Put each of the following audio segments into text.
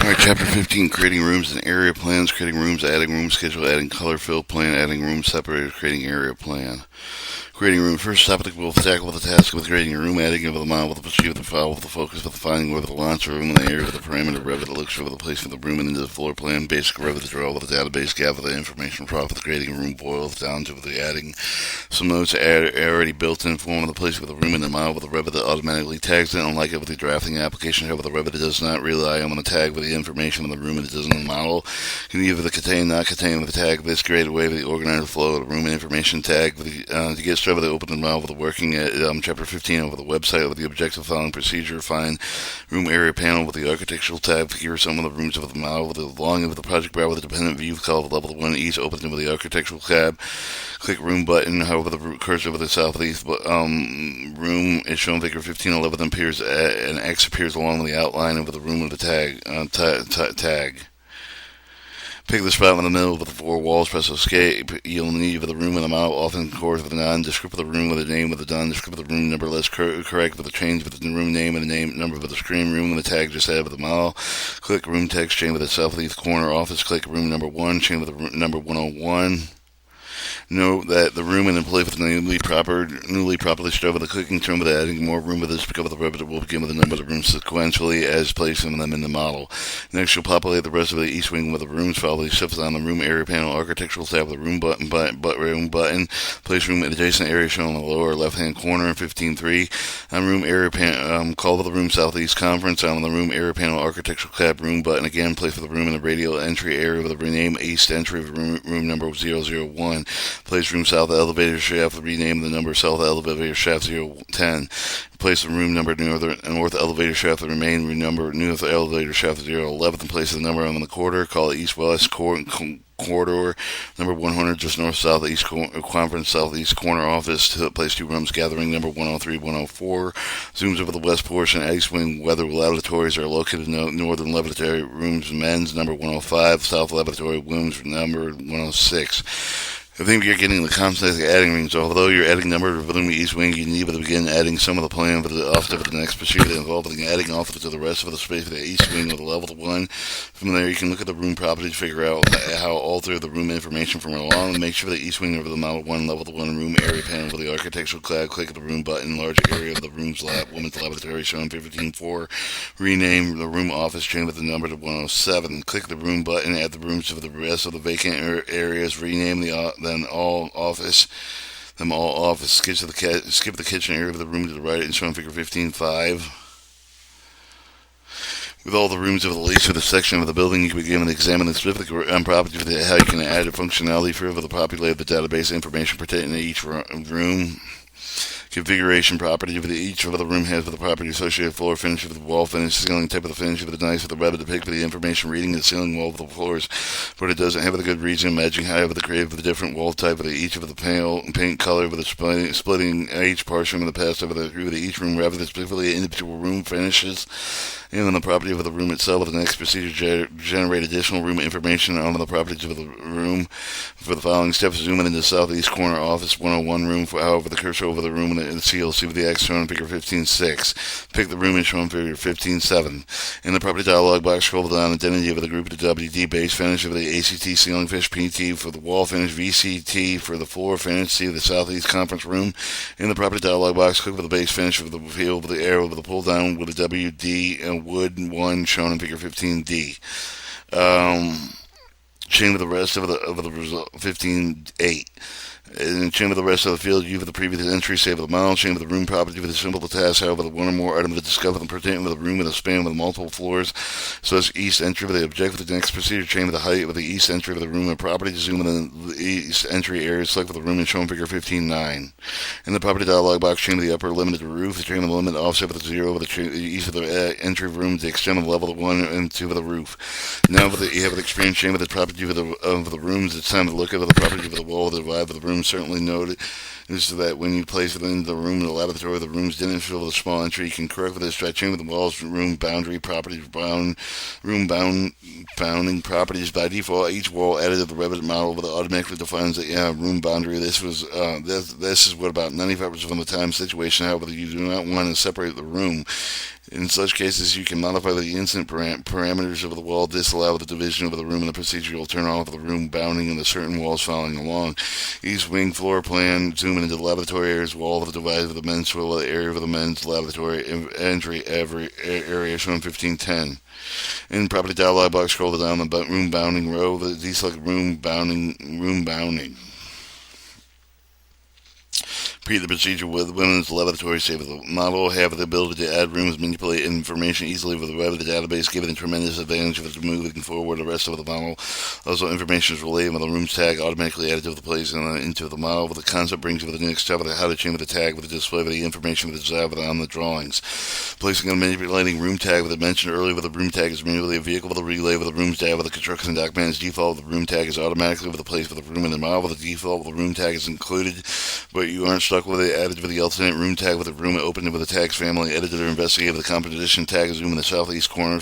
Alright, Chapter 15, creating rooms and area plans, creating rooms, adding room schedule, adding color fill plan, adding room separators, creating area plan. Creating room. First topic will tackle the task with creating a room, adding over the model with the pursuit of the file with the focus with the finding whether the launch room in the area with the parameter Revit that looks over the placement of the room and into the floor plan, basic Revit draw with the database, gather the information from the creating a room boils down to the adding some notes already built in form of the place with the room in the model with the Revit that automatically tags it, unlike it with the drafting application. However, the Revit does not rely on the tag with the information of the room and it does in the model. Can either contain, not contain with the tag. This created way with the organizer flow of the room information tag to get started with the open the model with the working at Chapter 15 over the website with the objective following procedure. Find room area panel with the architectural tab. Figure some of the rooms of the model with the long of the project bar with the dependent view called level 1 each. Open with the architectural tab. Click room button. However, the cursor over the southeast room is shown. Figure 1511 appears an X appears along the outline of the room of the tag. Pick the spot in the middle of the four walls, press escape. You'll need for the room and the model, often course with the nondescript of the room with the name with the nondescript of the room number less correct with the change with the room name and the name number of the screen room with the tag just added with the model. Click room text chain with the southeast corner office. Click room number 1, chain with the number 101. Note that the room and the place with the newly properly started with the clicking term with adding more room with this because the Revit will begin with the number of the rooms sequentially as placing them in the model. Next, you'll populate the rest of the east wing with the rooms. Follow the shifts on the room area panel architectural tab with the room button. Place room adjacent area shown in the lower left hand corner. 15.3 on room area panel. Call for the room southeast conference on the room area panel architectural tab room button again. Place for the room in the radial entry area with the rename east entry of room number 001. Place room south elevator shaft, rename the number south elevator shaft 010. Place the room number north elevator shaft, the remain room number north elevator shaft 011. And place the number on the quarter, call it east-west corridor, number 100, just north-southeast conference, southeast corner office, to place 2 rooms, gathering number 103, 104. Zooms over the west portion, east wing weather lavatories are located in northern lavatory rooms, men's number 105, south lavatory rooms number 106. I think you're getting the concept of adding rings. Although you're adding number of room east wing, you need to begin adding some of the plan for the offset of the next procedure involving adding off to the rest of the space of the east wing with a level 1. From there, you can look at the room properties, figure out how to alter the room information from along, and make sure the east wing over the model 1 level 1 room area panel with the architectural clad. Click the room button, large area of the room's women's lavatory shown 15.4. Rename the room office chain with the number to 107. Click the room button, add the rooms to the rest of the vacant areas. Rename them all office. Skip the kitchen area of the room to the right and shown figure 15.5. With all the rooms of the lease for the section of the building, you can begin to examine the specific property for how you can add functionality for the populate the database information pertaining to each room. Configuration property of each of the room has with the property associated floor finish of the wall finish, ceiling type of the finish of the nice with the Revit to pick for the information reading the ceiling wall of the floors, but it doesn't have a good reason. Imagine how the creative of the different wall type of each of the paint color with the splitting each portion of the past over the each room rather than specifically individual room finishes. And on the property of the room itself, the next procedure generate additional room information on the properties of the room. For the following steps, zoom in the southeast corner office 101 room. However, the cursor over the room and the CLC with the X shown in figure 15.6. Pick the room and show in figure 15.7. In the property dialog box, scroll down identity of the group of the WD base finish of the ACT ceiling finish, PT for the wall finish, VCT for the floor finish. See the southeast conference room. In the property dialog box, click for the base finish of the field with the arrow with the pull down with the WD and wood 1 shown in figure 15D. Chain with the rest of the result 15.8. And chain with the rest of the field, you for the previous entry, save the model, chain with the room property with a simple task, however, the one or more items to discover them pertaining with a room with a span with multiple floors, so as east entry with the object with the next procedure, chain with the height with the east entry with the room and property, zoom in the east entry area, select with the room and show in figure 15.9. In the property dialog box, chain with the upper limit to the roof, the chain with the limit offset with the 0 with the east of the entry room, the extent of the level of 1 and 2 with the roof. Now you have an experience chain with the property of the rooms, it's time to look at the property of the wall, the vibe of the room. Certainly noted is that when you place it in the room, the lavatory, the rooms didn't fill with a small entry. You can correct with this stretching with the walls, room boundary properties, room bounding properties. By default, each wall added to the Revit model with automatically defines the room boundary. This is what about 95% of the time situation. However, you do not want to separate the room. In such cases, you can modify the instant parameters of the wall, disallow the division of the room, and the procedure will turn off the room bounding into certain walls following along. East wing floor plan, zoom into the laboratory areas, wall of the divide of the men's toilet, area of the men's lavatory, entry every area shown 1510. In property dialog box, scroll down the room bounding row, deselect room bounding. Repeat the procedure with women's lavatory. Save the model. Have the ability to add rooms, manipulate information easily with the Revit database, giving a tremendous advantage of moving forward the rest of the model. Also, information is relayed with the rooms tag automatically added to the place and into the model. With the concept brings you to the next step of how to change the tag with the display of the information with the design on the drawings. Placing and manipulating room tag with the mentioned earlier with the room tag is merely a vehicle with a relay with the rooms tag with the construction document is default. The room tag is automatically with the place with the room in the model with the default. The room tag is included, but you aren't stuck with it. Added with the alternate room tag with the room opened with the tags family. Edited or investigated with the composition tag. Zoom in the southeast corner.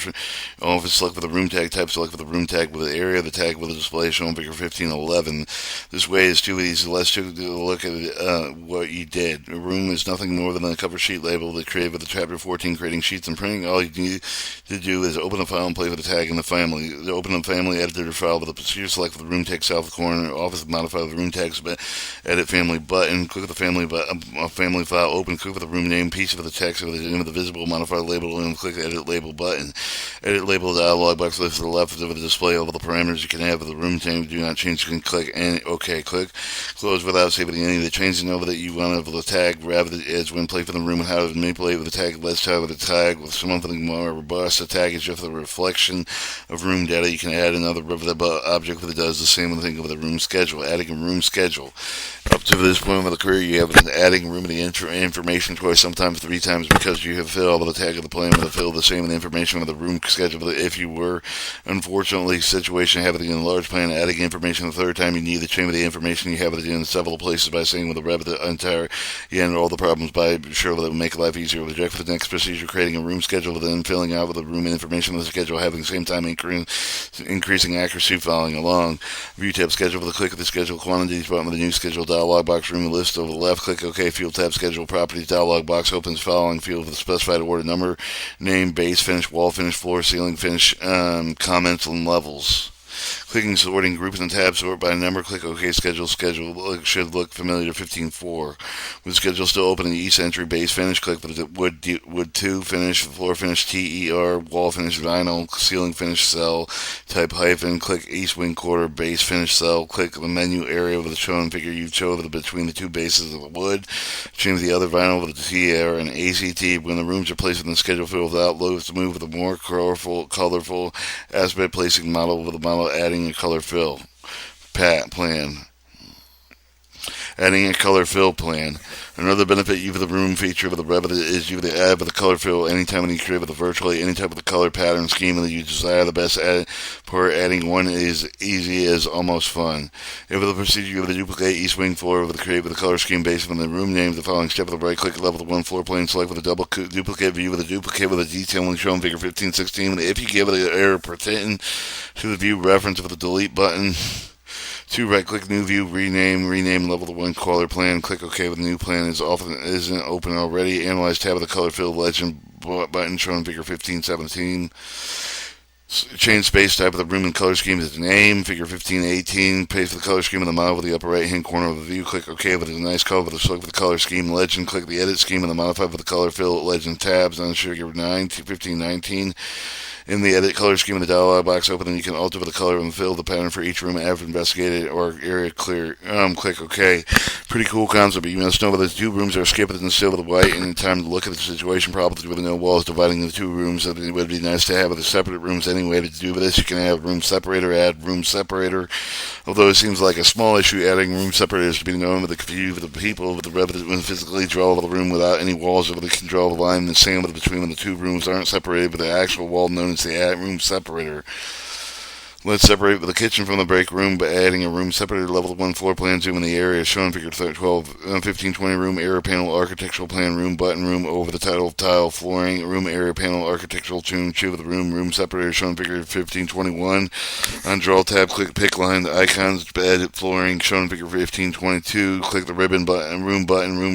Office select with the room tag type. Select with the room tag with the area of the tag with the display shown figure 1511. This way is too easy. Let's take a look at what you did. A room is nothing more than a cover sheet label that created with the chapter 14 creating sheets and printing. All you need to do is open a file and play with the tag in the family. Open the family editor file with the procedure. Select with the room tag south corner. Office modify the room tags. Edit family button. Click the family button. Family file open, click with the room name, piece of the text with the name of the visible, modify the label, and click the edit label button. Edit label dialog box list to the left of the display of the parameters you can have of the room name. Do not change. You can click and OK. Click close without saving any of the changes over that you want of the tag. Rather as when play for the room and how to manipulate with the tag. Let's try with the tag with something more robust. The tag is just a reflection of room data. You can add another object that does the same thing with the room schedule. Adding a room schedule. Up to this point of the career, you have been adding room in the information twice, sometimes 3 times, because you have filled the tag of the plan with the fill the same information with the room schedule. If you were, unfortunately, situation happening in a large plan, adding information the 3rd time, you need to change the information you have it in several places by saying with the Revit the entire, you end all the problems by sure that it will make life easier. Reject for the next procedure, creating a room schedule, then filling out with the room information of the schedule, having the same time increasing accuracy following along. View tab schedule with a click of the schedule quantities button with the new schedule dialog box room list over the left. Click OK. Field tab schedule properties dialog box opens following field with the specified order number, name, base, finish, wall finish, floor, ceiling finish, comments, and levels. Clicking sorting groups and tabs sort by number. Click OK. Schedule should look familiar to 15.4. With schedule still open in the east entry base finish. Click wood 2 finish, floor finish TER, wall finish vinyl, ceiling finish cell, type hyphen. Click east wing quarter base finish cell. Click the menu area with the shown figure you chose between the 2 bases of the wood. Change the other vinyl with the TER and ACT. When the rooms are placed in the schedule field without loads to move with a more colorful aspect placing model with the model adding a color fill plan. Adding a color fill plan. Another benefit you have the room feature with the Revit is you have the add with the color fill anytime when you create with the virtually any type of the color pattern scheme that you desire. The best part adding one is easy as almost fun. If with the procedure you have the duplicate east wing floor with the create with the color scheme based on the room names, the following step with the right click level the one floor plane, select with a double duplicate view with a duplicate with a detailing shown figure 1516. If you give it an error pertaining to the view reference with the delete button. 2. Right-click New View, rename level to 1 color plan. Click OK with the new plan isn't open already. Analyze tab of the color fill legend button shown figure 1517. Change space type of the room and color scheme to the name. Figure 1518. Paste the color scheme in the model with the upper right hand corner of the view. Click OK with a nice color with the select with the color scheme legend. Click the edit scheme in the modify with the color fill legend tabs on figure 1519. In the edit color scheme in the dialog box open, and you can alter the color and fill the pattern for each room after investigated or area clear. Click OK. Pretty cool concept, but you must know that the 2 rooms are skipped instead of the white, and in time to look at the situation probably with no walls dividing the 2 rooms. It would be nice to have the separate rooms anyway. To do this, you can have room separator, add room separator. Although it seems like a small issue, adding room separators to be known with the view of the people with the Revit when physically draw the room without any walls, or they can draw the line in the sand between when the 2 rooms aren't separated, but the actual wall known as the room separator. Let's separate the kitchen from the break room by adding a room separator level 1 floor plan. Zoom in the area shown in figure 12, 1520 room area panel architectural plan room button room over the title of tile flooring room area panel architectural tune of the room separator shown in figure 1521. On draw tab, click pick line the icons edit flooring shown in figure 1522. Click the ribbon button room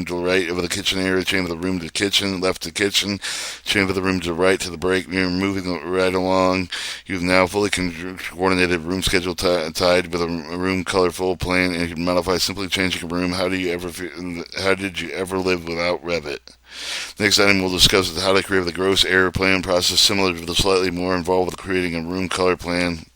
to the right of the kitchen area, chamber the room to the kitchen, left to kitchen, chamber the room to the right to the break room, moving right along. You've now fully coordinated room schedule tied with a room color full plan, and you can modify simply changing a room. How did you ever live without Revit? Next item we'll discuss is how to create the gross area plan process, similar to the slightly more involved with creating a room color plan.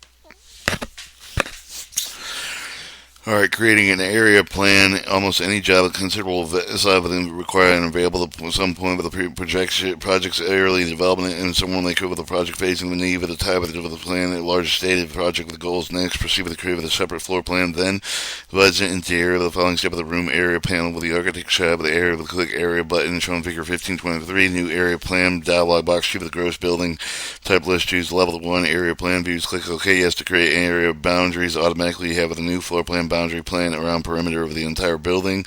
Alright, creating an area plan. Almost any job of considerable size within require and available at some point with the project's early development, and someone they could with the project facing the need with the type of the plan, a larger stated project with goals. Next, proceed with the creation of a separate floor plan. Then, divide it into area of the following step of the room area panel with the architect tab of the area with the click area button shown in figure 1523. New area plan dialog box. Choose the gross building type list. Choose level 1 area plan views. Click OK. Yes to create area boundaries. Automatically you have a new floor plan boundary plan around perimeter of the entire building.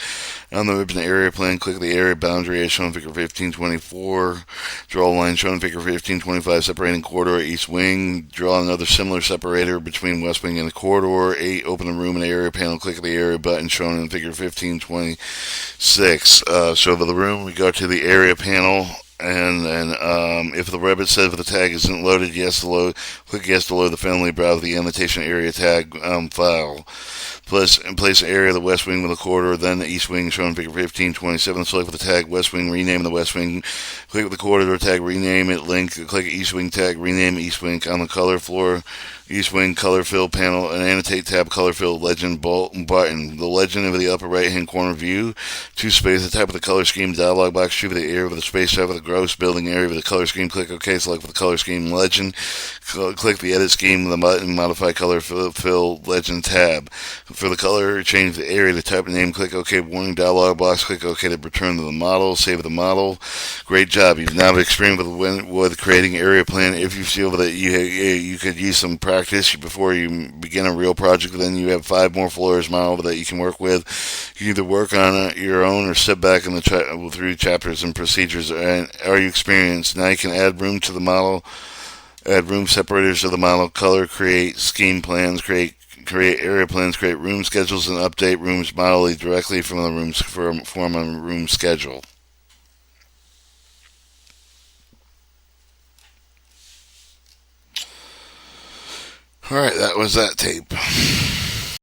On the ribbon area plan, click the area boundary as shown in figure 1524. Draw a line shown in figure 1525 separating corridor east wing. Draw another similar separator between west wing and the corridor. 8. Open the room and area panel. Click the area button shown in figure 1526. So for the room, we go to the area panel. And if the Revit says if the tag isn't loaded, yes to load. Click yes to load the family browse the annotation area tag file. Place the area of the west wing with the corridor, then the east wing shown in figure 1527. Select the tag west wing, rename the west wing. Click the corridor tag, rename it. Link. Click east wing tag, rename east wing. On the color floor, east wing color fill panel, and annotate tab color fill legend button. The legend of the upper right hand corner view. Choose space. The type of the color scheme dialog box. Choose the area of the space type of the gross building area of the color scheme. Click OK. Select the color scheme legend. Click the edit scheme. The button modify color fill legend tab. For the color, change the area to type of name. Click OK. Warning dialog box. Click OK to return to the model. Save the model. Great job. You've now experienced with creating area plan. If you feel that you could use some practice before you begin a real project, then you have 5 more floors model that you can work with. You can either work on it your own or sit back in through chapters and procedures. And are you experienced? Now you can add room to the model. Add room separators to the model, color, create scheme plans, create area plans, create room schedules, and update rooms model directly from the rooms form a room schedule. Alright, that was that tape.